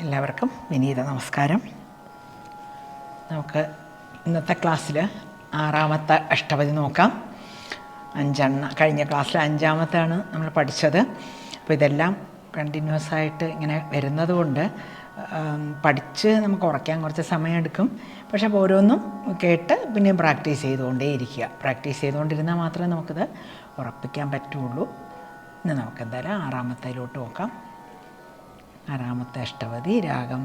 എല്ലാവർക്കും വിനീത നമസ്കാരം. നമുക്ക് ഇന്നത്തെ ക്ലാസ്സിൽ 6ാമത്തെ അഷ്ടപതി നോക്കാം. 5 കഴിഞ്ഞ ക്ലാസ്സിൽ 5ാമത്തെയാണ് നമ്മൾ പഠിച്ചത്. അപ്പോൾ ഇതെല്ലാം കണ്ടിന്യൂസ് ആയിട്ട് ഇങ്ങനെ വരുന്നത് കൊണ്ട് പഠിച്ച് നമുക്ക് ഉറയ്ക്കാൻ കുറച്ച് സമയമെടുക്കും. പക്ഷേ അപ്പോൾ ഓരോന്നും കേട്ട് പിന്നെയും പ്രാക്ടീസ് ചെയ്തുകൊണ്ടേയിരിക്കുക. പ്രാക്ടീസ് ചെയ്തുകൊണ്ടിരുന്നാൽ മാത്രമേ നമുക്കിത് ഉറപ്പിക്കാൻ പറ്റുള്ളൂ. ഇന്ന് നമുക്കെന്തായാലും 6ാമത്തേലോട്ട് നോക്കാം. 6ാമത്തെ അഷ്ടപതി രാഗം,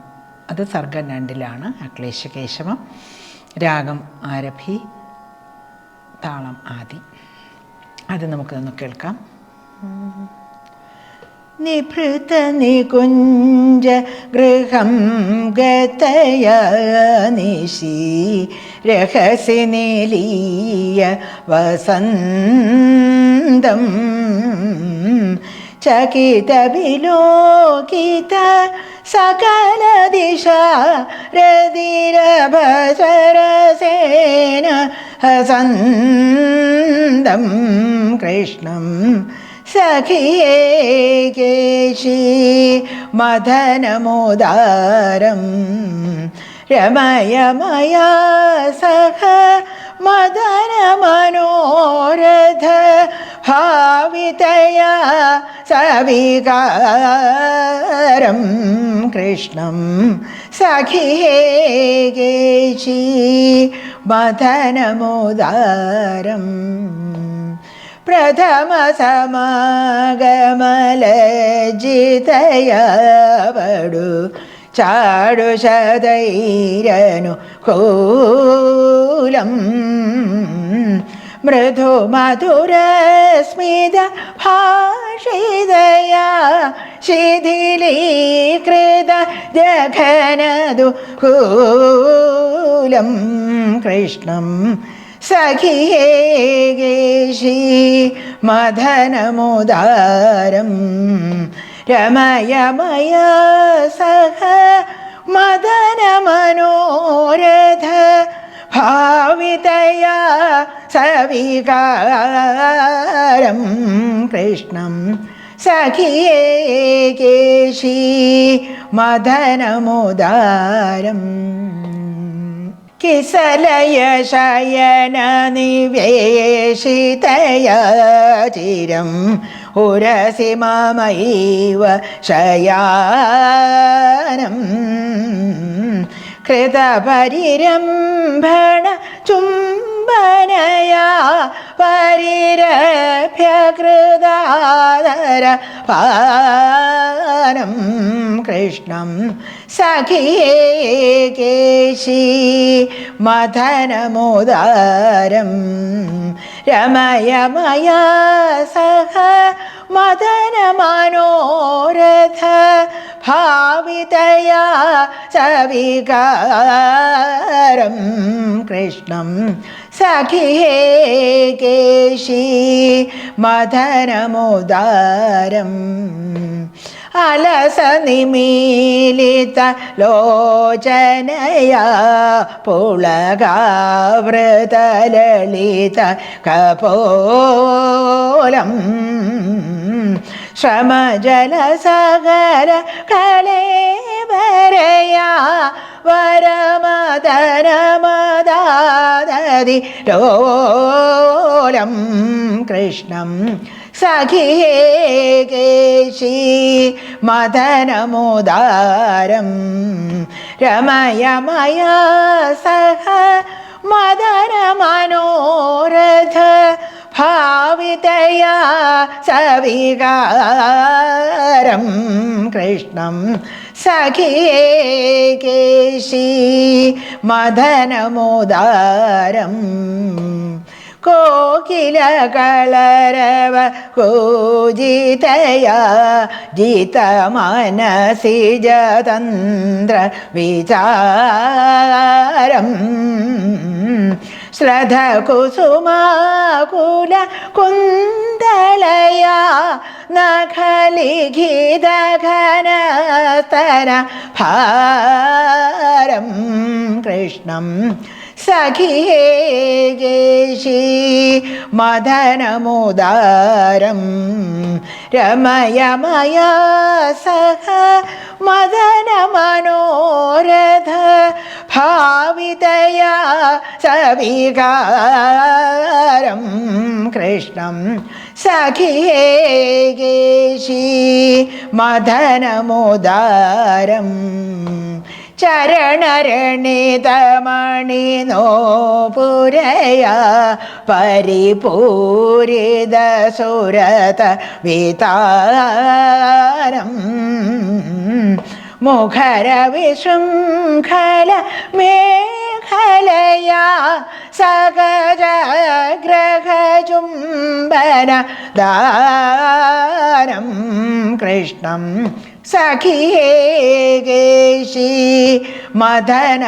അത് സർഗം 2ലാണ്, അക്ലേശകേശവം. രാഗം ആരഭി, താളം ആദി. അത് നമുക്കൊന്ന് കേൾക്കാം. നിഭൃത നികുഞ്ച ഗൃഹം ഗതയ നിശി രഹസ്യ നിലീയ വസന്തം ചകിത വിലോകിത സകല ദിശ രതിരഭസരസേന ഹസന്തം കൃഷ്ണം സഖിയേ കേശി മദനമോദാരം രമയമയ സഖ മദന മനോരഥ ഭാവിതയാ സവികാരം കൃഷ്ണം സഖിയേ കേശി മദനമോദാരം പ്രഥമ സമാഗമലജിതയവടു ചാടുശതൈരനു കൂലം മൃദു മധുരസ്മിത ഭാഷിതയാ ശിഥിലീകൃത ജഘനദു കൂലം കൃഷ്ണം സഖിയേ കേശി മദനമോദാരം രമയമയ സഹ മദന മനോരഥ ഭാവിതയാ സവികാരം കൃഷ്ണം സഖിയേ കേശി മദനമോദാരം കിസലയ ശയന നിവേശിതയാ ചിരം ഉരസി മമൈവ ശയാനം കൃതപരിരംഭണ ചുംബനയാ പരിരഭ്യകൃതാദര പാനം കൃഷ്ണം സഖിയേ കേശി മദനമോദാരം രമയമയ സഹ മദന മനോരഥ ഭാവിതയാ സവികാരം കൃഷ്ണം സഖിയേ കേശി മദനമോദാരം അലസനിമീലിത ലോചനയാ പുളകാവൃതലളിത കപോലം ശ്രമജലസകല കലേവരയാ വരമദനമദാദതി ലോലം കൃഷ്ണം സഖിയേ കേശി മദനമോദാരം രമയമയ സഹ മദന മനോരഥ ഭാവിതയാ സവികാരം കൃഷ്ണം സഖിയേ കേശി മദനമോദാരം കോകിലകളരവ കൂജിതയാ ജിതമനസിജതന്ത്ര വിചാരം ശ്രദ്ധ കുസുമാകുല കുന്തളയാ നഖലിഖിത ഘനസ്തര ഭാരം കൃഷ്ണം സഖിയേ കേശി മദനമോദാരം രമയമയ സഹ മദനമനോരഥ ഭാവിതയാ സവികാരം കൃഷ്ണം സഖിഹേ കേശി മദനമുദാരം ചരണരണിതമണിനോ പുരയാ പരിപൂരിത സുരത വിതാരം മുഖര വിശൃംഖല മേഖലയാ സഗജഗ്രഹചുംബന ദാരം കൃഷ്ണം സഖിഹേ കേശി മദനമുദാരം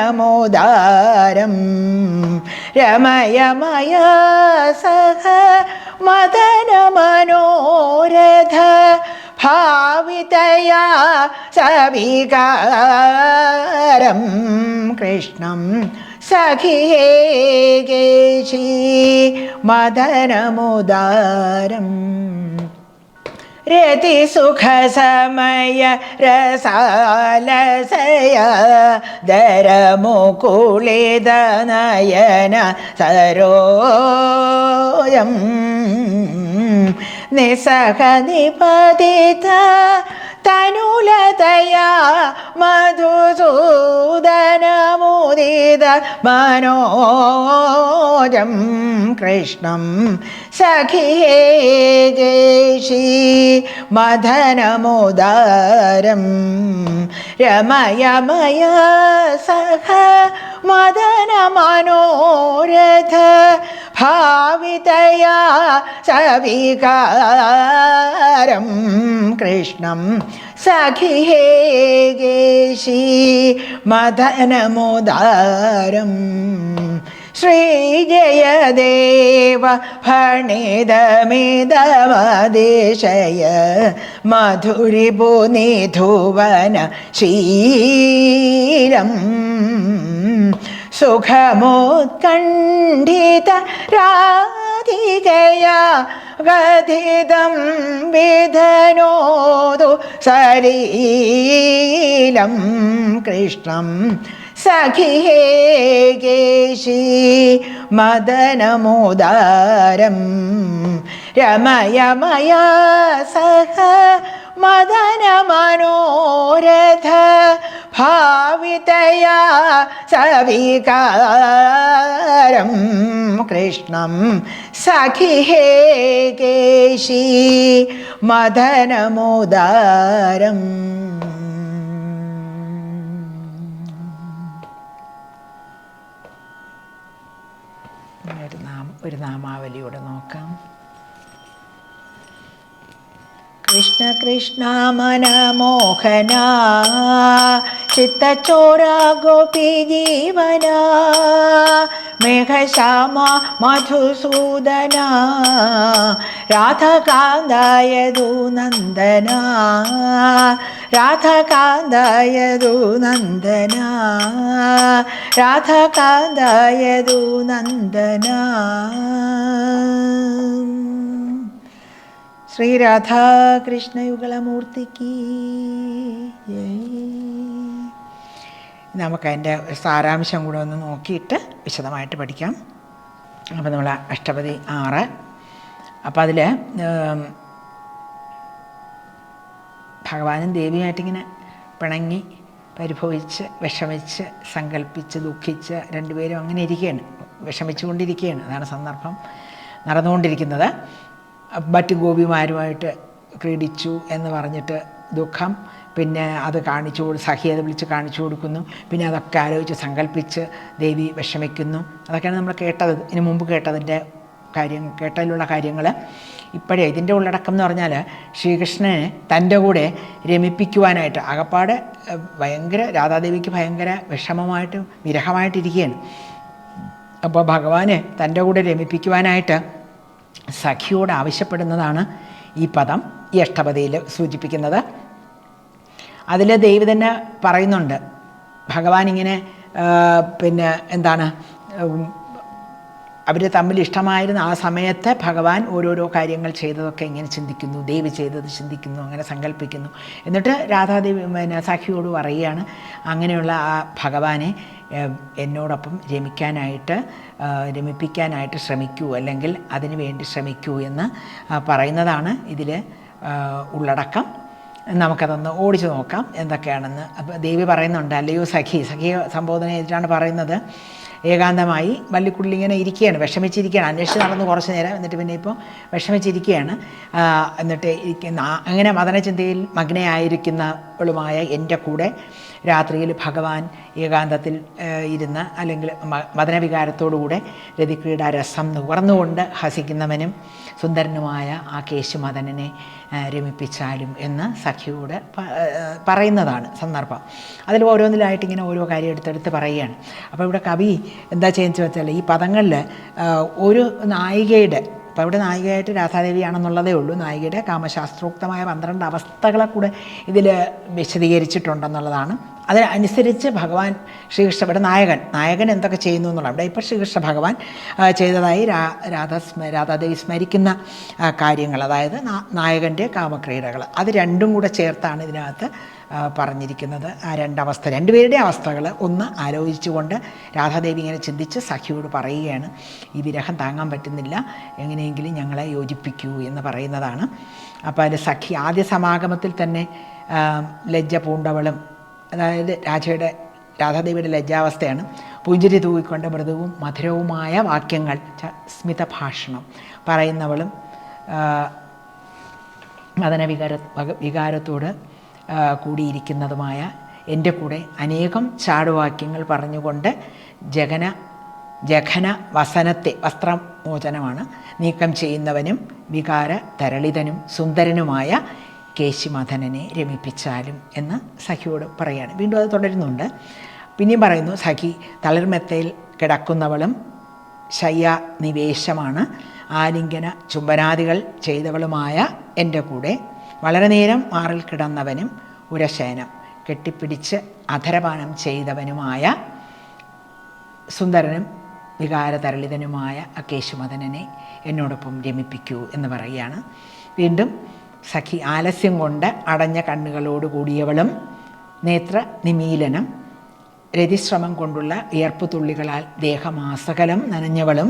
രമയമയ സഹ മദനമനോരഥ ഭാവിതയാ സവികാരം കൃഷ്ണം സഖിഹേ കേശി മദനമുദാരം രതിസുഖസമയ രസാലസയ ദരമുകുളിതനയന സരോയം നിസഹനിപതിത തനുലതയാ മധുസൂദനമുദിത മനോജം കൃഷ്ണം സഖിഹേ കേശി മദനമുദാരം രമയമയ സഖ മദനമനോരഥ ഭാവിതയാ സവികാരം കൃഷ്ണം സഖിഹേ കേശി മദനമുദാരം ശ്രീജയദേവ ഫണിതമിതമതിശയ മധുരിപുനിധുവന ശീലം സുഖമോത്കണ്ഠിത രാധികയാ ഗതിദം വിധനോതു സലീലം കൃഷ്ണം സഖിഹേ കേശി മദനമുദാരം രമയമയ സഹ മദനമനോരഥ ഭാവിതയാ സവികാരം കൃഷ്ണം സഖിഹേ കേശി മദനമുദാരം ഒരു നാമാവലിയോടെ നോക്കാം. കൃഷ്ണ കൃഷ്ണ മനമോഹന ചിത്തച്ചോര ഗോപി ജീവന മേഘശ്യാമ മധുസൂദന രാധകാന്തായതു നന്ദന രാധകാന്തായതു നന്ദന രാധകാന്തായതു നന്ദന. ശ്രീ രാധാകൃഷ്ണയുഗളമൂർത്തിക്ക് നമുക്കതിൻ്റെ സാരാംശം കൂടെ ഒന്ന് നോക്കിയിട്ട് വിശദമായിട്ട് പഠിക്കാം. അപ്പോൾ നമ്മൾ അഷ്ടപതി 6. അപ്പോൾ അതിൽ ഭഗവാനും ദേവിയായിട്ടിങ്ങനെ പിണങ്ങി പരിഭവിച്ച് വിഷമിച്ച് സങ്കല്പിച്ച് ദുഃഖിച്ച് രണ്ടുപേരും അങ്ങനെ ഇരിക്കുകയാണ്, വിഷമിച്ചുകൊണ്ടിരിക്കുകയാണ്. അതാണ് സന്ദർഭം നടന്നുകൊണ്ടിരിക്കുന്നത്. മറ്റ് ഗോപിമാരുമായിട്ട് ക്രീഡിച്ചു എന്ന് പറഞ്ഞിട്ട് ദുഃഖം, പിന്നെ അത് സഖിയെ വിളിച്ച് കാണിച്ചു കൊടുക്കുന്നു, പിന്നെ അതൊക്കെ ആലോചിച്ച് സങ്കല്പിച്ച് ദേവി വിഷമിക്കുന്നു. അതൊക്കെയാണ് നമ്മൾ കേട്ടത്, ഇതിനു മുമ്പ് കേട്ടതിലുള്ള കാര്യങ്ങൾ. ഇപ്പോഴേ ഇതിൻ്റെ ഉള്ളടക്കം എന്ന് പറഞ്ഞാൽ ശ്രീകൃഷ്ണനെ തൻ്റെ കൂടെ രമിപ്പിക്കുവാനായിട്ട് ആകപ്പാടെ ഭയങ്കര രാധാദേവിക്ക് ഭയങ്കര വിഷമമായിട്ട് വിരഹമായിട്ടിരിക്കുകയാണ്. അപ്പോൾ ഭഗവാനെ തൻ്റെ കൂടെ രമിപ്പിക്കുവാനായിട്ട് സഖിയോട് ആവശ്യപ്പെടുന്നതാണ് ഈ പദം ഈ അഷ്ടപതിയിൽ സൂചിപ്പിക്കുന്നത്. അതിൽ ദേവി തന്നെ പറയുന്നുണ്ട്, ഭഗവാൻ ഇങ്ങനെ പിന്നെ എന്താണ് അവർ തമ്മിൽ ഇഷ്ടമായിരുന്ന ആ സമയത്ത് ഭഗവാൻ ഓരോരോ കാര്യങ്ങൾ ചെയ്തതൊക്കെ ഇങ്ങനെ ചിന്തിക്കുന്നു, ദേവി ചെയ്തത് ചിന്തിക്കുന്നു, അങ്ങനെ സങ്കല്പിക്കുന്നു. എന്നിട്ട് രാധാദേവി സഖിയോട് പറയുകയാണ് അങ്ങനെയുള്ള ആ ഭഗവാനെ എന്നോടൊപ്പം രമിപ്പിക്കാനായിട്ട് ശ്രമിക്കൂ, അല്ലെങ്കിൽ അതിനു വേണ്ടി ശ്രമിക്കൂ എന്ന് പറയുന്നതാണ് ഇതിൽ ഉള്ളടക്കം. നമുക്കതൊന്ന് ഓടിച്ചു നോക്കാം എന്തൊക്കെയാണെന്ന്. അപ്പോൾ ദേവി പറയുന്നുണ്ട്, അല്ലയോ സഖിയെ സംബോധന ചെയ്തിട്ടാണ് പറയുന്നത്. ഏകാന്തമായി വള്ളിക്കുള്ളിൽ ഇങ്ങനെ ഇരിക്കുകയാണ്, വിഷമിച്ചിരിക്കുകയാണ്. അന്വേഷിച്ച് നടന്ന് കുറച്ച് നേരം, എന്നിട്ട് പിന്നെ ഇപ്പോൾ വിഷമിച്ചിരിക്കുകയാണ്. എന്നിട്ട് അങ്ങനെ മദനചിന്തയിൽ മഗ്നയായിരിക്കുന്നവളുമായ എൻ്റെ കൂടെ രാത്രിയിൽ ഭഗവാൻ ഏകാന്തത്തിൽ ഇരുന്ന്, അല്ലെങ്കിൽ മദനവികാരത്തോടുകൂടെ രതിക്രീഡ രസം നുകർന്നുകൊണ്ട് ഹസിക്കുന്നവനും സുന്ദരനുമായ ആ കേശുമദനനെ രമിപ്പിച്ചാലും എന്ന് സഖിയോട് പറയുന്നതാണ് സന്ദർഭം. അതിൽ ഓരോന്നിലായിട്ട് ഇങ്ങനെ ഓരോ കാര്യം എടുത്തെടുത്ത് പറയുകയാണ്. അപ്പോൾ ഇവിടെ കവി എന്താ ചെയ്യുന്നത് വെച്ചാൽ, ഈ പദങ്ങളിൽ ഒരു നായികയുടെ, അപ്പോൾ ഇവിടെ നായികയായിട്ട് രാധാദേവിയാണെന്നുള്ളതേ ഉള്ളൂ, നായികയുടെ കാമശാസ്ത്രോക്തമായ 12 അവസ്ഥകളെ കൂടെ ഇതിൽ വിശദീകരിച്ചിട്ടുണ്ടെന്നുള്ളതാണ്. അതിനനുസരിച്ച് ഭഗവാൻ ശ്രീകൃഷ്ണ, ഇവിടെ നായകൻ എന്തൊക്കെ ചെയ്യുന്നു എന്നുള്ളത്. ഇവിടെ ഇപ്പോൾ ശ്രീകൃഷ്ണ ഭഗവാൻ ചെയ്തതായി രാധാദേവി സ്മരിക്കുന്ന കാര്യങ്ങൾ, അതായത് നായകൻ്റെ കാമക്രീഡകൾ, അത് രണ്ടും കൂടെ ചേർത്താണ് ഇതിനകത്ത് പറഞ്ഞിരിക്കുന്നത്. ആ രണ്ടുപേരുടെ അവസ്ഥകൾ ഒന്ന് ആലോചിച്ചുകൊണ്ട് രാധാദേവി ഇങ്ങനെ ചിന്തിച്ച് സഖിയോട് പറയുകയാണ്, ഈ വിരഹം താങ്ങാൻ പറ്റുന്നില്ല, എങ്ങനെയെങ്കിലും ഞങ്ങളെ യോജിപ്പിക്കൂ എന്ന് പറയുന്നതാണ്. അപ്പോൾ അതിൽ സഖി ആദ്യ സമാഗമത്തിൽ തന്നെ ലജ്ജ പൂണ്ടവളും, അതായത് രാധാദേവിയുടെ ലജ്ജാവസ്ഥയാണ്. പുഞ്ചിരി തൂക്കിക്കൊണ്ട് മൃദുവും മധുരവുമായ വാക്യങ്ങൾ, സ്മിതഭാഷണം പറയുന്നവളും, വികാരത്തോട് കൂടിയിരിക്കുന്നതുമായ എൻ്റെ കൂടെ അനേകം ചാടുവാക്യങ്ങൾ പറഞ്ഞുകൊണ്ട് ജഘന വസനത്തെ, വസ്ത്രമോചനമാണ്, നീക്കം ചെയ്യുന്നവനും വികാര തരളിതനും സുന്ദരനുമായ കേശിമദനനെ രമിപ്പിച്ചാലും എന്ന് സഖിയോട് പറയുകയാണ്. വീണ്ടും അത് തുടരുന്നുണ്ട്. പിന്നെയും പറയുന്നു, സഖി തളിർമെത്തയിൽ കിടക്കുന്നവളും ശയ്യ നിവേശമാണ്, ആലിംഗന ചുംബനാദികൾ ചെയ്തവളുമായ എൻ്റെ കൂടെ വളരെ നേരം മാറിൽ കിടന്നവനും ഉരശയനം കെട്ടിപ്പിടിച്ച് അധരപാനം ചെയ്തവനുമായ സുന്ദരനും വികാരതരളിതനുമായ കേശുമദനനെ എന്നോടൊപ്പം രമിപ്പിക്കൂ എന്ന് പറയുകയാണ്. വീണ്ടും സഖി ആലസ്യം കൊണ്ട് അടഞ്ഞ കണ്ണുകളോട് കൂടിയവളും നേത്ര നിമീലനം രതിശ്രമം കൊണ്ടുള്ള വിയർപ്പ് തുള്ളികളാൽ ദേഹമാസകലം നനഞ്ഞവളും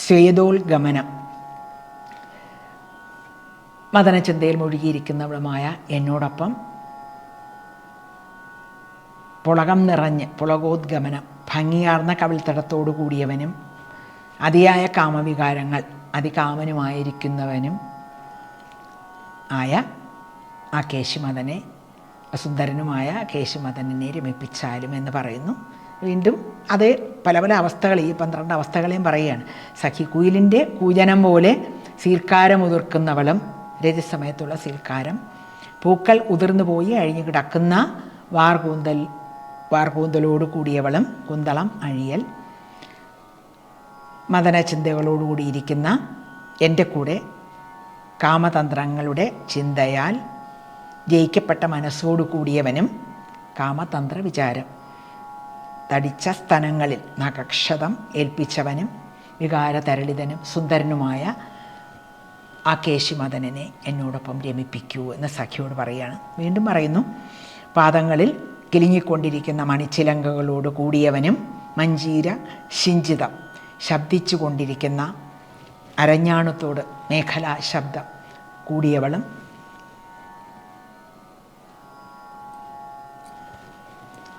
സ്വേദോൽഗമനം മദനചിന്തയിൽ മുഴുകിയിരിക്കുന്നവളുമായ എന്നോടൊപ്പം പുളകം നിറഞ്ഞ് പുളകോദ്ഗമനം ഭംഗിയാർന്ന കവിൾത്തടത്തോടു കൂടിയവനും അതിയായ കാമവികാരങ്ങൾ അതികാമനുമായിരിക്കുന്നവനും ആയ ആ കേശുമദനെ, സുന്ദരനുമായ കേശുമദനെ രമിപ്പിച്ചാലും എന്ന് പറയുന്നു. വീണ്ടും അത് പല പല അവസ്ഥകൾ, ഈ 12 അവസ്ഥകളെയും പറയുകയാണ്. സഖി കുയിലിൻ്റെ കൂജനം പോലെ സീർക്കാരമുതിർക്കുന്നവളും, രതിസമയത്തുള്ള സീർക്കാരം, പൂക്കൾ ഉതിർന്നു പോയി അഴിഞ്ഞു കിടക്കുന്ന വാർകൂന്തലോട് കൂടിയവളും, കുന്തളം അഴിയൽ, മദനചിന്തകളോടുകൂടിയിരിക്കുന്ന എൻ്റെ കൂടെ കാമതന്ത്രങ്ങളുടെ ചിന്തയാൽ ജയിക്കപ്പെട്ട മനസ്സോടു കൂടിയവനും, കാമതന്ത്ര വിചാരം തടിച്ച സ്ഥലങ്ങളിൽ നഖക്ഷതം ഏൽപ്പിച്ചവനും വികാരതരളിതനും സുന്ദരനുമായ ആ കേശുമദനനെ എന്നോടൊപ്പം രമിപ്പിക്കൂ എന്ന് സഖിയോട് പറയുകയാണ്. വീണ്ടും പറയുന്നു, പാദങ്ങളിൽ കിലുങ്ങിക്കൊണ്ടിരിക്കുന്ന മണിച്ചിലങ്കകളോട് കൂടിയവനും മഞ്ജീര ശിഞ്ചിതം ശബ്ദിച്ചു കൊണ്ടിരിക്കുന്ന അരഞ്ഞാണത്തോട് മേഖലാ ശബ്ദം കൂടിയവളും,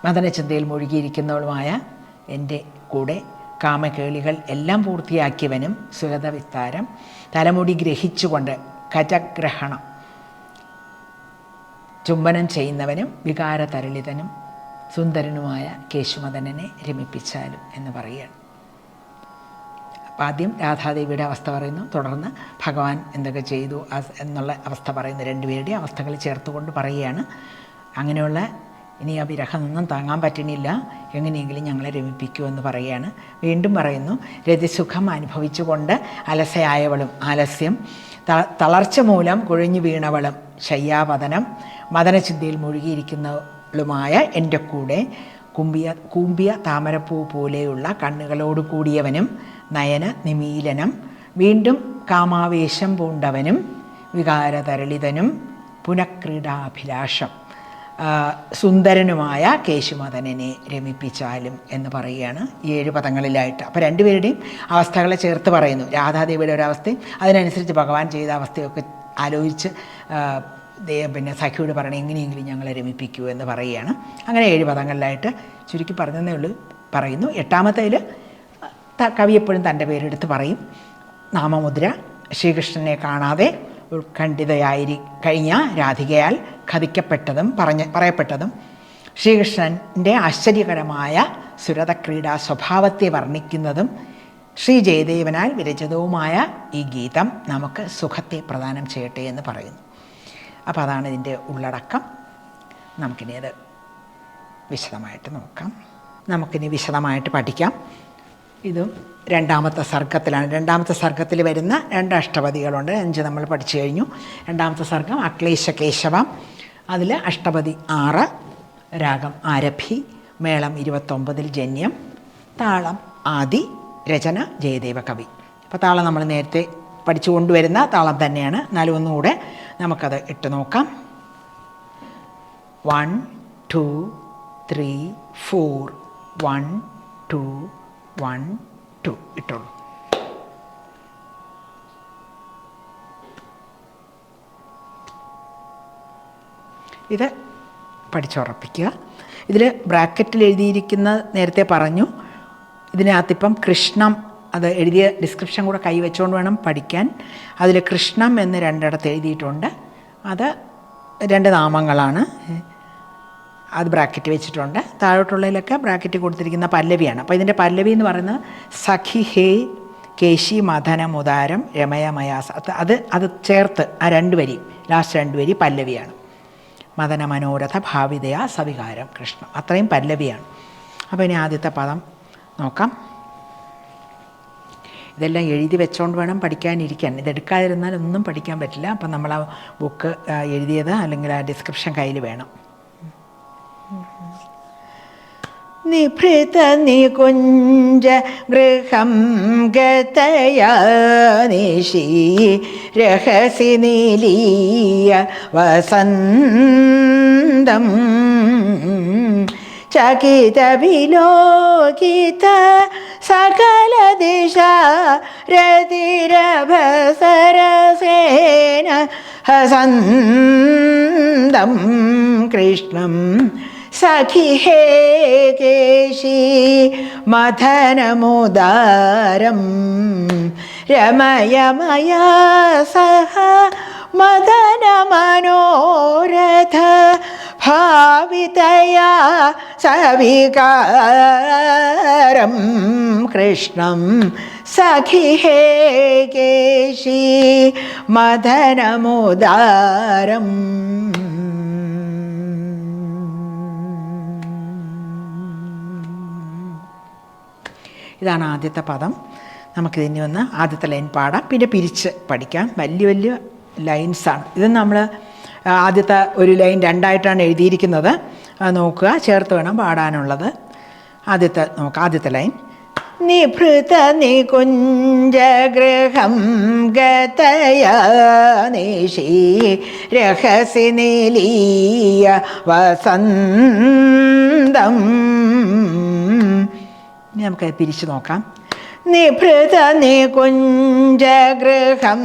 മദനചിന്തയിൽ മുഴുകിയിരിക്കുന്നവളുമായ എൻ്റെ കൂടെ കാമകേളികൾ എല്ലാം പൂർത്തിയാക്കിയവനും സുഗതവിസ്താരം തലമുടി ഗ്രഹിച്ചുകൊണ്ട് ഖജഗ്രഹണം ചുംബനം ചെയ്യുന്നവനും വികാരതരളിതനും സുന്ദരനുമായ കേശുമദനനെ രമിപ്പിച്ചാലും എന്ന് പറയുകയാണ്. അപ്പം ആദ്യം രാധാദേവിയുടെ അവസ്ഥ പറയുന്നു, തുടർന്ന് ഭഗവാൻ എന്തൊക്കെ ചെയ്തു എന്നുള്ള അവസ്ഥ പറയുന്നു. രണ്ടുപേരുടെയും അവസ്ഥകൾ ചേർത്തുകൊണ്ട് പറയുകയാണ്. അങ്ങനെയുള്ള ഇനി ആ വിരഹമൊന്നും താങ്ങാൻ പറ്റണില്ല, എങ്ങനെയെങ്കിലും ഞങ്ങളെ രമിപ്പിക്കൂ എന്ന് പറയുകയാണ്. വീണ്ടും പറയുന്നു, രതിസുഖം അനുഭവിച്ചുകൊണ്ട് അലസയായവളും, ആലസ്യം തളർച്ച മൂലം കുഴഞ്ഞു വീണവളും, ശയ്യാപതനം മദനചിന്തയിൽ മുഴുകിയിരിക്കുന്നവളുമായ എൻ്റെ കൂടെ കൂമ്പിയ താമരപ്പൂ പോലെയുള്ള കണ്ണുകളോട് കൂടിയവനും, നയന നിമീലനം വീണ്ടും കാമാവേശം പൂണ്ടവനും, വികാരതരളിതനും പുനഃക്രീഡാഭിലാഷം സുന്ദരനുമായ കേശുമദനനെ രമിപ്പിച്ചാലും എന്ന് പറയുകയാണ് 7 പദങ്ങളിലായിട്ട്. അപ്പോൾ രണ്ടുപേരുടെയും അവസ്ഥകളെ ചേർത്ത് പറയുന്നു. രാധാദേവിയുടെ ഒരവസ്ഥയും അതിനനുസരിച്ച് ഭഗവാൻ ചെയ്ത അവസ്ഥയൊക്കെ ആലോചിച്ച് പിന്നെ സഖിയോട് പറയണം എങ്ങനെയെങ്കിലും ഞങ്ങളെ രമിപ്പിക്കൂ എന്ന് പറയുകയാണ്. അങ്ങനെ 7 പദങ്ങളിലായിട്ട് ചുരുക്കി പറഞ്ഞതേ ഉള്ളൂ പറയുന്നു. 8-ാമത്തേൽ കവി എപ്പോഴും തൻ്റെ പേരെടുത്ത് പറയും. നാമമുദ്ര ശ്രീകൃഷ്ണനെ കാണാതെ ഉത്കണ്ഠിതയായി കഴിഞ്ഞ രാധികയാൽ ഖതിക്കപ്പെട്ടതും പറയപ്പെട്ടതും ശ്രീകൃഷ്ണൻ്റെ ആശ്ചര്യകരമായ സുരതക്രീഡാ സ്വഭാവത്തെ വർണ്ണിക്കുന്നതും ശ്രീ ജയദേവനാൽ വിരചിതവുമായ ഈ ഗീതം നമുക്ക് സുഖത്തെ പ്രദാനം ചെയ്യട്ടെ എന്ന് പറയുന്നു. അപ്പോൾ അതാണ് ഇതിൻ്റെ ഉള്ളടക്കം. നമുക്കിനി അത് വിശദമായിട്ട് നോക്കാം. നമുക്കിനി വിശദമായിട്ട് പഠിക്കാം. ഇതും 2-ാമത്തെ സർഗത്തിലാണ്. 2-ാമത്തെ സർഗത്തിൽ വരുന്ന 2 അഷ്ടപദികളുണ്ട്. 5 നമ്മൾ പഠിച്ചു കഴിഞ്ഞു. 2-ാമത്തെ സർഗം അക്ലേശ കേശവം. അതിൽ അഷ്ടപതി 6, രാഗം ആരഭി, മേളം 29 ജന്യം, താളം ആദി, രചന ജയദേവ കവി. അപ്പോൾ താളം നമ്മൾ നേരത്തെ പഠിച്ചു കൊണ്ടുവരുന്ന താളം തന്നെയാണ്. എന്നാലും ഒന്നുകൂടെ നമുക്കത് ഇട്ട് നോക്കാം. 1 2 3 4 1 2 1 2 ഇട്ടുള്ളൂ. ഇത് പഠിച്ചുറപ്പിക്കുക. ഇതിൽ ബ്രാക്കറ്റിൽ എഴുതിയിരിക്കുന്ന നേരത്തെ പറഞ്ഞു. ഇതിനകത്തിപ്പം കൃഷ്ണം അത് എഴുതിയ ഡിസ്ക്രിപ്ഷൻ കൂടെ കൈവച്ചുകൊണ്ട് വേണം പഠിക്കാൻ. അതിൽ കൃഷ്ണം എന്ന് 2 എഴുതിയിട്ടുണ്ട്. അത് 2 നാമങ്ങളാണ്. അത് ബ്രാക്കറ്റ് വെച്ചിട്ടുണ്ട്. താഴോട്ടുള്ളതിലൊക്കെ ബ്രാക്കറ്റ് കൊടുത്തിരിക്കുന്ന പല്ലവിയാണ്. അപ്പോൾ ഇതിൻ്റെ പല്ലവി എന്ന് പറയുന്നത് സഖി ഹേ കേശി മദന മുദാരം രമയ മയാസ. അത് ചേർത്ത് ആ 2 വരി, ലാസ്റ്റ് 2 വരി പല്ലവിയാണ്. മദന മനോരഥ ഭാവിതയ സവികാരം കൃഷ്ണം, അത്രയും പല്ലവിയാണ്. അപ്പോൾ ഇനി ആദ്യത്തെ പദം നോക്കാം. ഇതെല്ലാം എഴുതി വെച്ചുകൊണ്ട് വേണം പഠിക്കാനിരിക്കാൻ. ഇതെടുക്കാതിരുന്നാൽ ഒന്നും പഠിക്കാൻ പറ്റില്ല. അപ്പം നമ്മൾ ആ ബുക്ക് എഴുതിയത് അല്ലെങ്കിൽ ആ ഡിസ്ക്രിപ്ഷൻ കയ്യിൽ വേണം. നിഭൃത നികുഞ്ച ഗൃഹം ഗതയാ നിശി രഹസി നിലീയ വസന്തം ചകിത വിലോകിത സകല ദിശ രതിരഭസരസേന ഹസന്തം കൃഷ്ണം സഖി ഹേ കേശി മദനമുദാരം രമയമയാ സഹ മദന മനോരഥ ഭാവിതയാ സവികാരം കൃഷ്ണം സഖി ഹേ കേശി മദനമുദാരം. ഇതാണ് ആദ്യത്തെ പദം. നമുക്കിതിനി ഒന്ന് ആദ്യത്തെ ലൈൻ പാടാം, പിന്നെ പിരിച്ച് പഠിക്കാം. വലിയ വലിയ ലൈൻസാണ്. ഇത് നമ്മൾ ആദ്യത്തെ ഒരു ലൈൻ 2ആയിട്ടാണ് എഴുതിയിരിക്കുന്നത്. നോക്കുക, ചേർത്ത് വേണം പാടാനുള്ളത്. ആദ്യത്തെ ലൈൻ നിഭൃത നികുഞ്ച ഗൃഹം ഗതയാ നിശി രഹസി നിലീയ വസന്തം. ഇനി നമുക്ക് പിരിച്ചു നോക്കാം. നിഭൃത നികുഞ്ച ഗൃഹം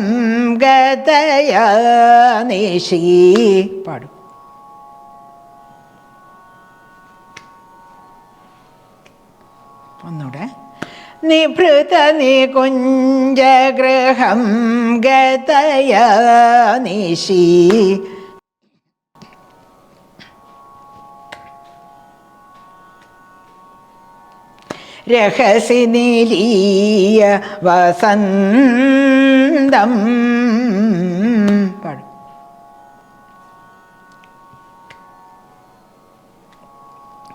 ഗതയാ നിശി പാടും. ഒന്നുകൂടെ. നിഭൃത നികുഞ്ച ഗൃഹം ഗതയാ നിശി രഹസി നിലീയ വസന്തം പാടും.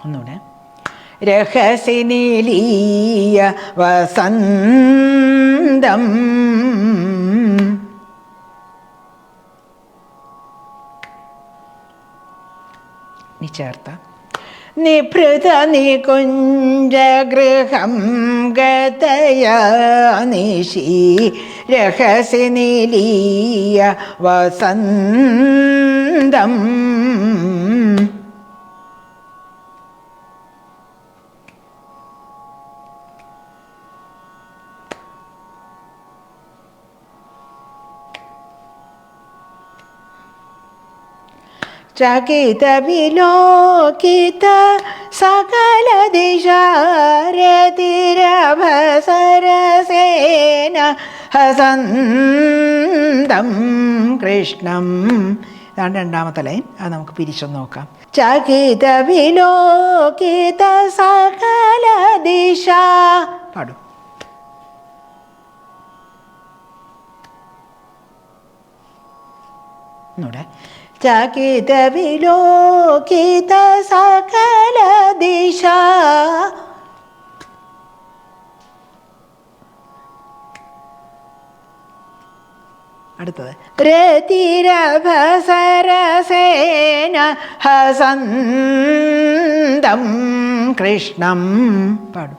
ഒന്നുകൂടെ. രഹസി നിലീയ വസന്തം നീ ചേർത്ത. നിഭൃത നികുഞ്ച ഗൃഹം ഗതയാ നിശി രഹസി നിലീയ വസന്തം ചകിത വിലോകിത സകല ദിശാരതിരഭസരസേന ഹസന്തം കൃഷ്ണം. ഇതാണ് രണ്ടാമത്തെ ലൈൻ. അത് നമുക്ക് പിരിച്ചൊന്ന് നോക്കാം. ചകിത വിലോകിത സകല ദിശ. പാടും. ഒന്നൂടെ. ചകിത വിലോകിത സകല ദിശ. അടുത്തത് രതിരഭസരസേന ഹസന്തം കൃഷ്ണം. പാടും.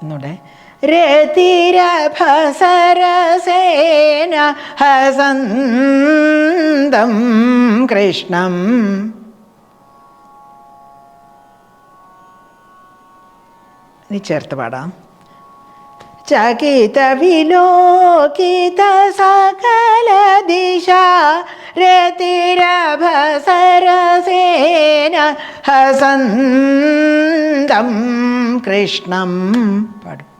ഒന്നൂടെ. രതിരഭസരസേന ഹസന്തം കൃഷ്ണം. ഇനി ചേർത്ത് പാടാം. ചകിത വിലോകിത സകല ദിശ രതിരഭസരസേന ഹസന്തം കൃഷ്ണം. പാടും.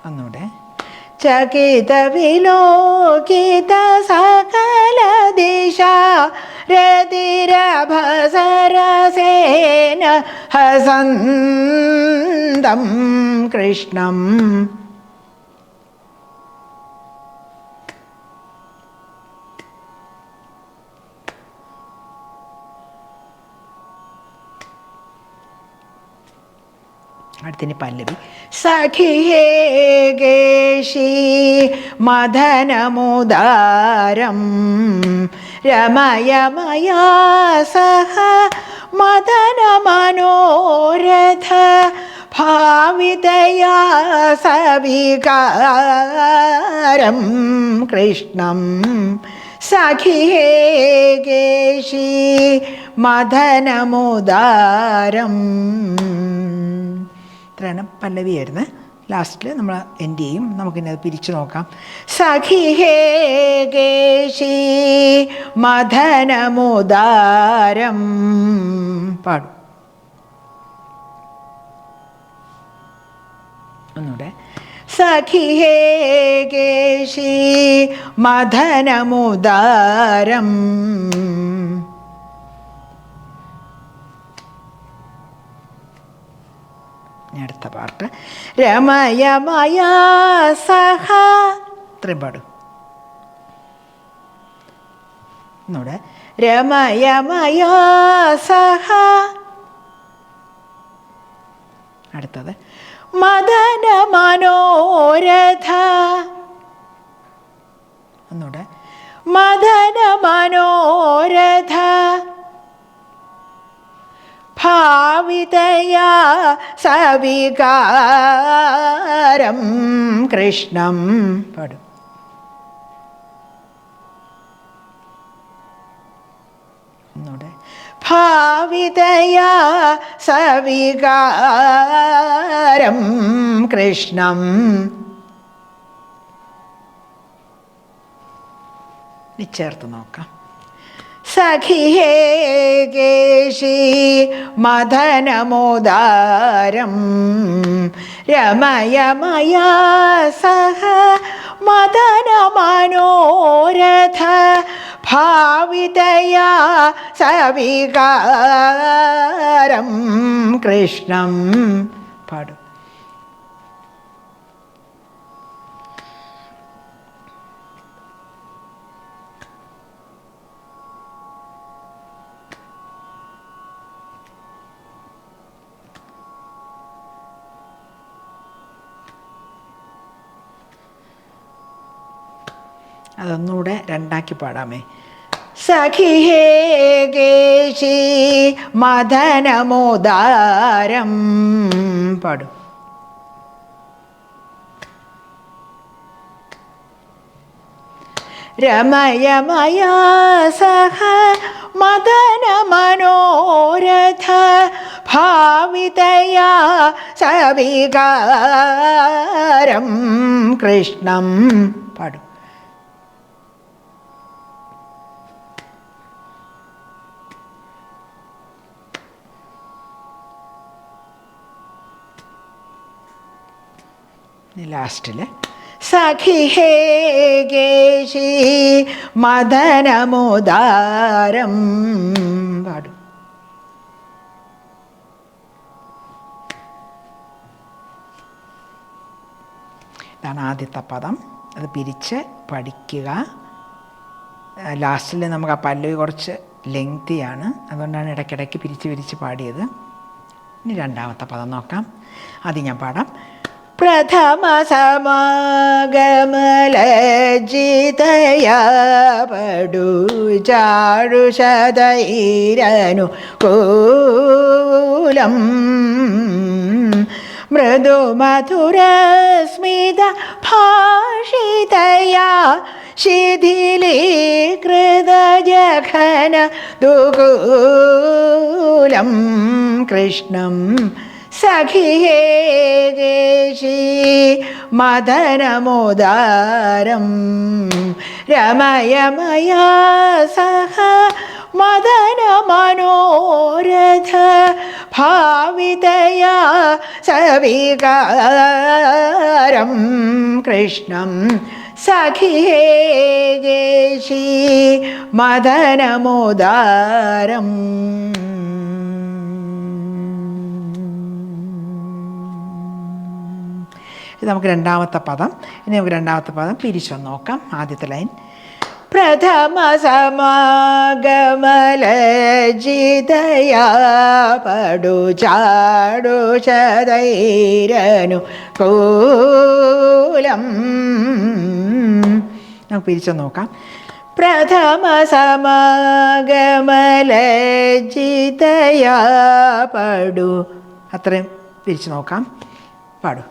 ഒന്നൂടെ. ചകിത വിലോകിത സകല ദിശ രതിരഭസരസേന ഹസന്തം കൃഷ്ണം. അടുത്തിന് പല്ലവി. സഖി ഹേ കേശി മദനമുദാരം രമയമയാ സഹ മദനമനോരഥ ഭാവിതയാ സവികാരം കൃഷ്ണം. സഖി ഹേ കേശി മദനമുദാരം. ഇത്രയാണ് പല്ലവിയായിരുന്നു. ലാസ്റ്റിൽ നമ്മൾ എൻഡ് ചെയ്യും. നമുക്കിനി അത് പിരിച്ചു നോക്കാം. സഖി ഹേ കേശി മദനമുദാരം. പാടും. ഒന്നൂടെ. സഖി ഹേ കേശി മദനമുദാരം. അടുത്ത പാട്ട്. രമയമയാ സഹ. ഇത്രയും പാടും. ഒന്നൂടെ. രമയമയാ സഹ. അടുത്തത് മദന മനോരഥ. ഒന്നൂടെ. മദന മനോരഥ ഭാവിതയാ സവികാരം കൃഷ്ണം. പാടും. ഒന്നൂടെ. ഭാവിതയാ സവികാരം കൃഷ്ണം. ചേർത്ത് നോക്കാം. സഖി ഹേ കേശി മദനമുദാരം രമയമയാ സഹ മദനമനോരഥ ഭാവിതയാ സവികാരം കൃഷ്ണം. പാടും. അതൊന്നുകൂടെ രണ്ടാക്കി പാടാമേ. സഖി ഹേ കേശി മദനമുദാരം. പാടും. രമയമയാ സഹ മദനമനോരഥ ഭാവിതയാ സവികാരം കൃഷ്ണം. പാടും. ലാസ്റ്റിൽ സഖി ഹേ കേശി മദനമുദാരം. പാടും. ഇതാണ് ആദ്യത്തെ പദം. അത് പിരിച്ച് പഠിക്കുക. ലാസ്റ്റിൽ നമുക്ക് ആ പല്ലവി കുറച്ച് ലെങ്തിയാണ്, അതുകൊണ്ടാണ് ഇടയ്ക്കിടയ്ക്ക് പിരിച്ച് പാടിയത്. ഇനി രണ്ടാമത്തെ പദം നോക്കാം. അത് ഞാൻ പാടാം. പ്രഥമ സമാഗമലജിതയാ പടു ചാരുഷധൈരനുകൂലം മൃദുമധുരസ്മിത ഭാഷിതയാ ശിഥിലീകൃതജഘന ദുകൂലം കൃഷ്ണം. സഖി ഹേ കേശി മദനമുദാരം രമയമയാ സഹ മദനമനോരഥ ഭാവിതയാ സവികാരം കൃഷ്ണം. സഖി ഹേ കേശി മദനമുദാരം. ഇത് നമുക്ക് രണ്ടാമത്തെ പദം. ഇനി നമുക്ക് രണ്ടാമത്തെ പദം പിരിച്ചൊന്ന് നോക്കാം. ആദ്യത്തെ ലൈൻ പ്രഥമ സമാഗമലജിതയാ പടു ചാരുഷധൈരനുകൂലം. നമുക്ക് പിരിച്ചൊന്ന് നോക്കാം. പ്രഥമ സമാഗമലജിതയാ പടു. അത്രയും പിരിച്ചു നോക്കാം. പാടൂ.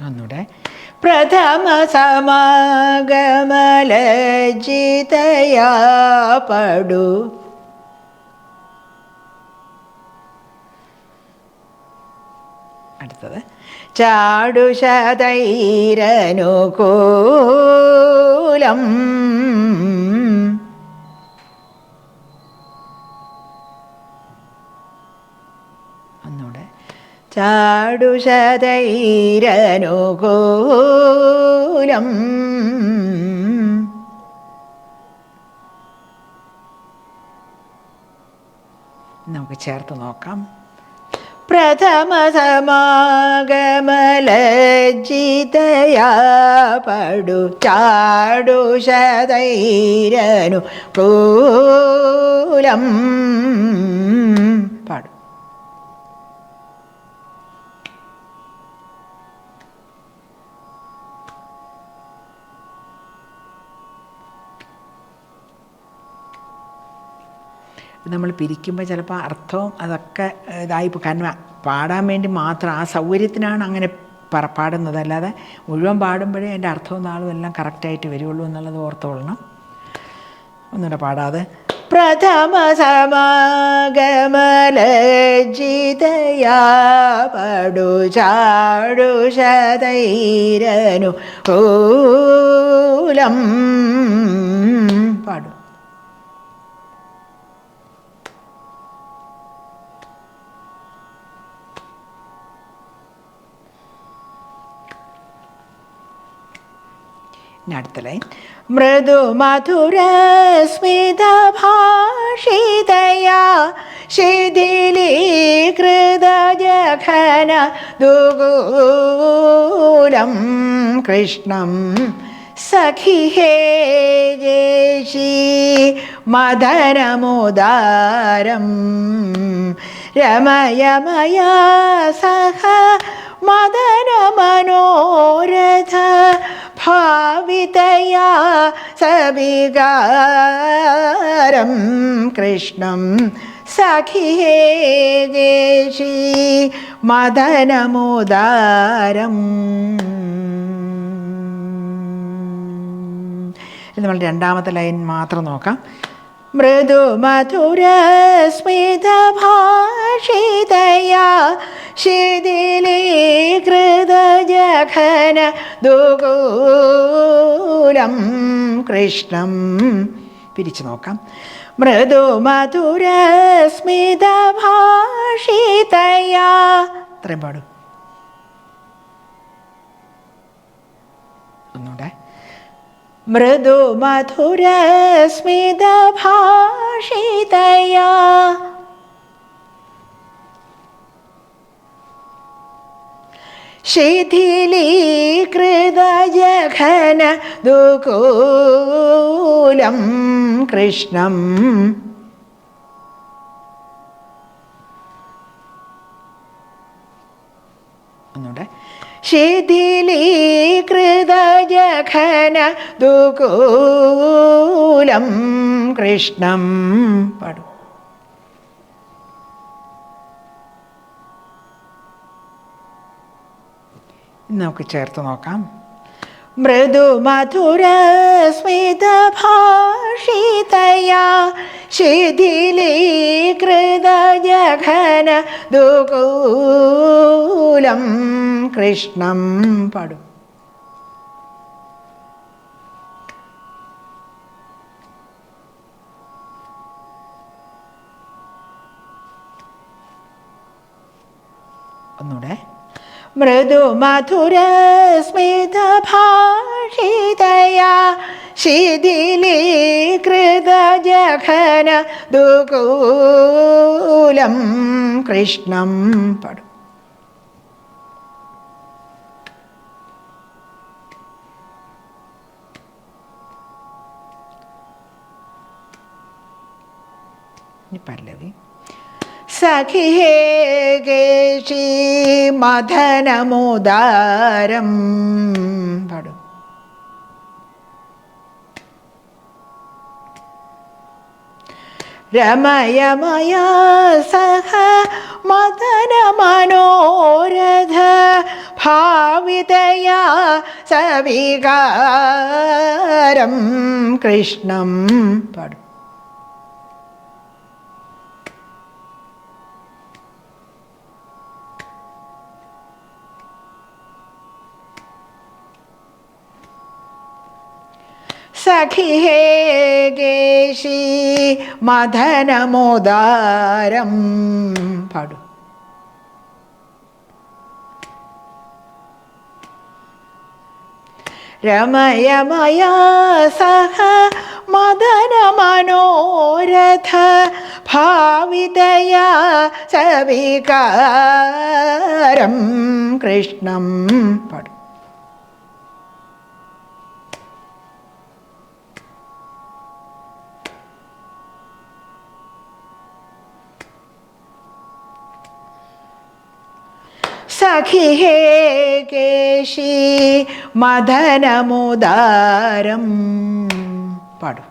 ഒന്നൂടെ. പ്രഥമ സമാഗമലജിതയാ പടു. അടുത്തത് ചാടുഷധൈരനുകൂലം. ഒന്നൂടെ. ചാടുഷധൈരനുകൂലം. നമുക്ക് ചേർത്ത് നോക്കാം. പ്രഥമ സമാഗമലജിതയാ പടു ചാടുഷധൈരനുകൂലം. പാടും. നമ്മൾ പിരിക്കുമ്പോൾ ചിലപ്പോൾ അർത്ഥവും അതൊക്കെ ഇതായി കാരണം പാടാൻ വേണ്ടി മാത്രം ആ സൗകര്യത്തിനാണ് അങ്ങനെ പാടുന്നത്. അല്ലാതെ മുഴുവൻ പാടുമ്പോഴേ അതിൻ്റെ അർത്ഥവും നാളും എല്ലാം കറക്റ്റായിട്ട് വരുള്ളൂ എന്നുള്ളത് ഓർത്തോളണം. ഒന്നുകൂടെ പാടാതെ. പ്രഥമ സമാഗമലജിതയാ പടു ചാടുഷധൈരനുകൂലം. പാടും. അടുത്ത ലൈൻ മൃദുമധുരസ്മിത ഭാഷിതയാ ശിഥിലീകൃതജഘന ദുകൂലം കൃഷ്ണം. സഖി ഹേ കേശി മദനമുദാരം രമയമയാ സഹ മദനമനോരഥ ഭാവിതയാ സവികാരം കൃഷ്ണം. സഖിഹേ കേശി മദനമുദാരം. നമ്മൾ രണ്ടാമത്തെ ലൈൻ മാത്രം നോക്കാം. മൃദുമധുരസ്മിതഭാഷിതയാ ശിഥിലീകൃതജഘന ദുകൂലം കൃഷ്ണം. പിരിച്ചു നോക്കാം. മൃദുമധുരസ്മിതഭാഷിതയാ. ഇത്രയും പാടും. ഒന്നുകൂടെ. മൃദുമധുരസ്മിതഭാഷിതയാ ശിഥിലീകൃതജഘന ദുകൂലം കൃഷ്ണം. ഒന്നുകൂടെ. ശിഥിലീകൃതജഘന ദുകൂലം കൃഷ്ണം. പാടും. നമുക്ക് ചേർത്ത് നോക്കാം. മൃദുമധുരസ്മിതഭാഷിതയാ ശിഥിലീകൃതജഘന ദുകൂലം കൃഷ്ണം. പാടും. ഒന്നുകൂടെ. മൃദുമധുരസ്മിതഭാഷിതയാ ശിഥിലീകൃതജഘന ദുകൂലം കൃഷ്ണം. പാടും. പല്ലവി. സഖിഹേ കേശി മദനമുദാരം. പാടും. രമയമയാ സഹ മദനമനോരഥ ഭാവിതയാ സവികാരം കൃഷ്ണം. പാടും. സഖിഹേ കേശി മദനമുദാരം. പാടും. രമയമയാ സഹ മദനമനോരഥ ഭാവിതയാ സവികാരം കൃഷ്ണം. പാടും. സഖിഹേ കേശി മദനമുദാരം. പാടും.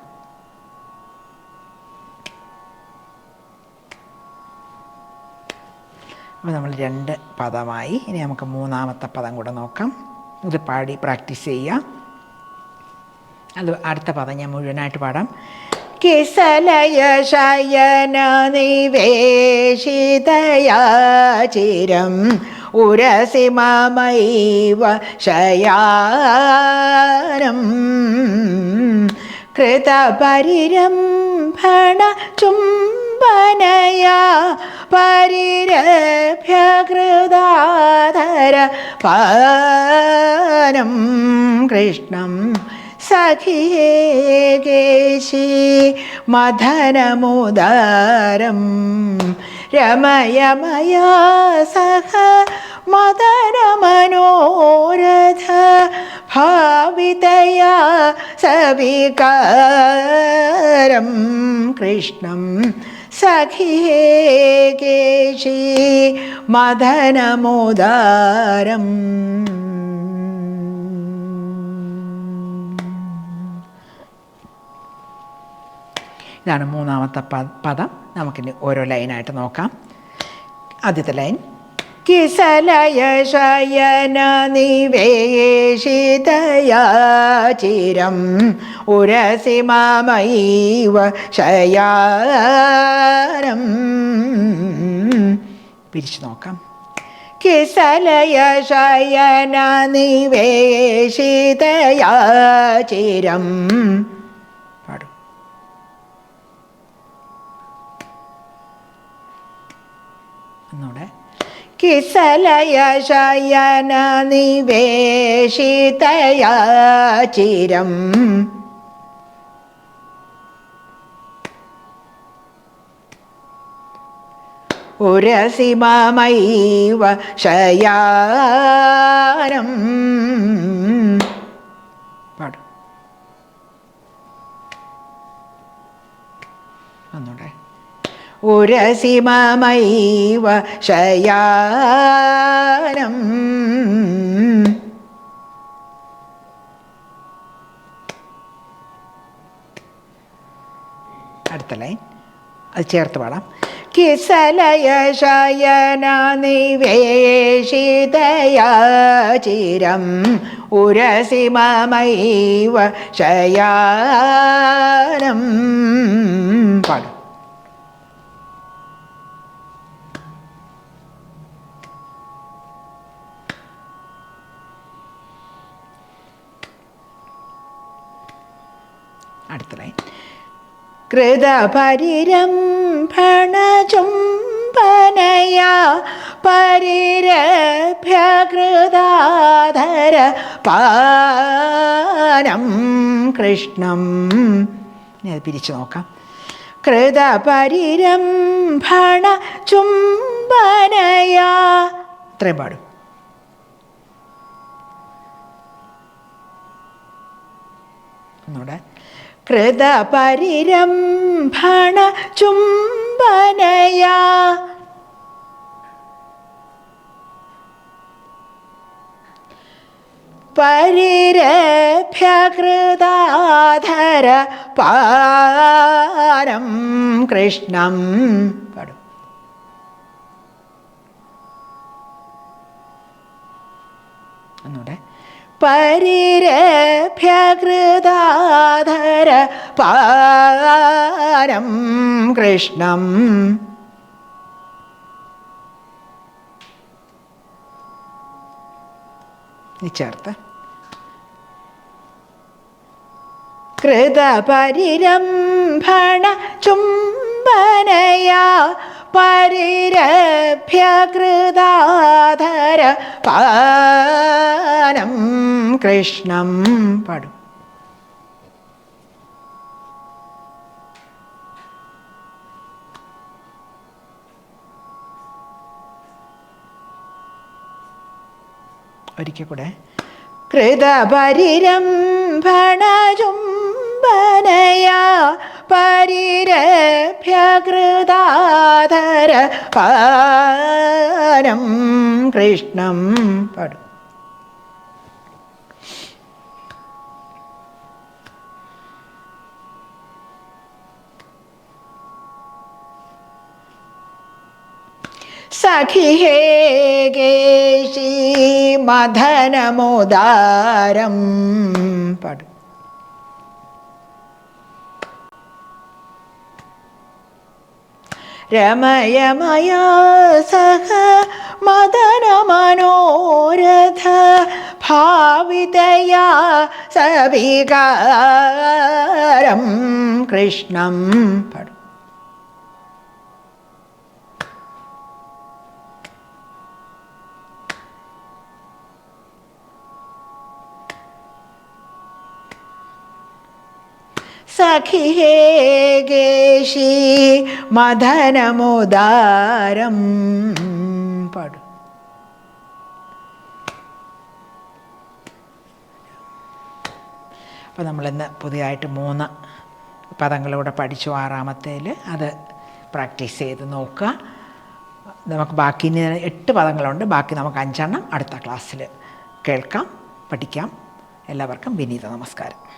അപ്പോൾ നമ്മൾ 2 പദമായി. ഇനി നമുക്ക് മൂന്നാമത്തെ പദം കൂടെ നോക്കാം. ഇത് പാടി പ്രാക്ടീസ് ചെയ്യാം. അത് അടുത്ത പദം ഞാൻ മുഴുവനായിട്ട് പാടാം. കിസലയ ശയന നിവേശിതയാ ചിരം ഉരസി മമൈവ ശയാനം കൃതപരിരംഭണ ചുംബനയാ പരിരഭ്യ കൃതാധര പാനം കൃഷ്ണം. സഖിഹേ കേശി മദനമുദാരം. രമയമയാ സഹ മദനമനോരഥ ഭാവിതയാ സവികാരം കൃഷ്ണം. സഖിഹേ കേശി മദനമുദാരം. ഇതാണ് മൂന്നാമത്തെ പദം. നമുക്കിനി ഓരോ ലൈനായിട്ട് നോക്കാം. ആദ്യത്തെ ലൈൻ കിസലയ ശയന നിവേശിതയാ ചിരം ഉരസി മമൈവ ശയാനം. പിരിച്ചു നോക്കാം. കിസലയ ശയന നിവേശിതയാ ചിരം. പാടും. ഒന്നുകൂടെ. കിസലയ ശയന നിവേശിതയാ ചിരം ഉരസി മമൈവ ശയാനം. പാടും. ഒന്നുകൂടെ. ഉരസി മമൈവ ശയാനം. അടുത്ത ലൈൻ അത് ചേർത്ത് പാടാം. കിസലയ ശയന നിവേശിതയാ ചിരം ഉരസി മമൈവ ശയാനം. പാടും. അടുത്ത ലൈൻ കൃതപരിരംഭണചുംബനയാ പരിരഭ്യകൃതാധര പാനം കൃഷ്ണം. ഇനി അത് പിരിച്ചു നോക്കാം. കൃതപരിരംഭണചുംബനയാ. ഇത്രയും പാടും. ഒന്നുകൂടെ. കൃതപരിരംഭണ ചുംബനയാ പരിരഭ്യകൃതാധര പാരം കൃഷ്ണം. പാടും. ഒന്നുകൂടെ. പരിരഭ്യകൃതാധര പാരം കൃഷ്ണം. ചേർത്ത്. കൃതപരിരംഭണ ചുംബനയാ പരിരഭ്യകൃതാധര പാനം കൃഷ്ണം. പാടും. ഒരിക്കൽ കൂടെ. കൃതപരിരംഭണ ചുംബനയാ പരിരഭ്യകൃതാധര പാനം കൃഷ്ണം. പാടും. സഖി ഹേ കേശി മദനമോദാരം. പാടും. രമയമയാ സഹ മദനമനോരഥ ഭാവിതയാ സവികാരം കൃഷ്ണം. പാടും. സഖി ഹേ കേശി മദനമോദാരം. പാടും. അപ്പോൾ നമ്മളിന്ന് പുതിയതായിട്ട് 3 പദങ്ങളൂടെ പഠിച്ചു. 6ാമത്തേൽ അത് പ്രാക്ടീസ് ചെയ്ത് നോക്കുക. നമുക്ക് ബാക്കി 8 പദങ്ങളുണ്ട്. ബാക്കി നമുക്ക് 5 അടുത്ത ക്ലാസ്സിൽ കേൾക്കാം, പഠിക്കാം. എല്ലാവർക്കും വിനീത നമസ്കാരം.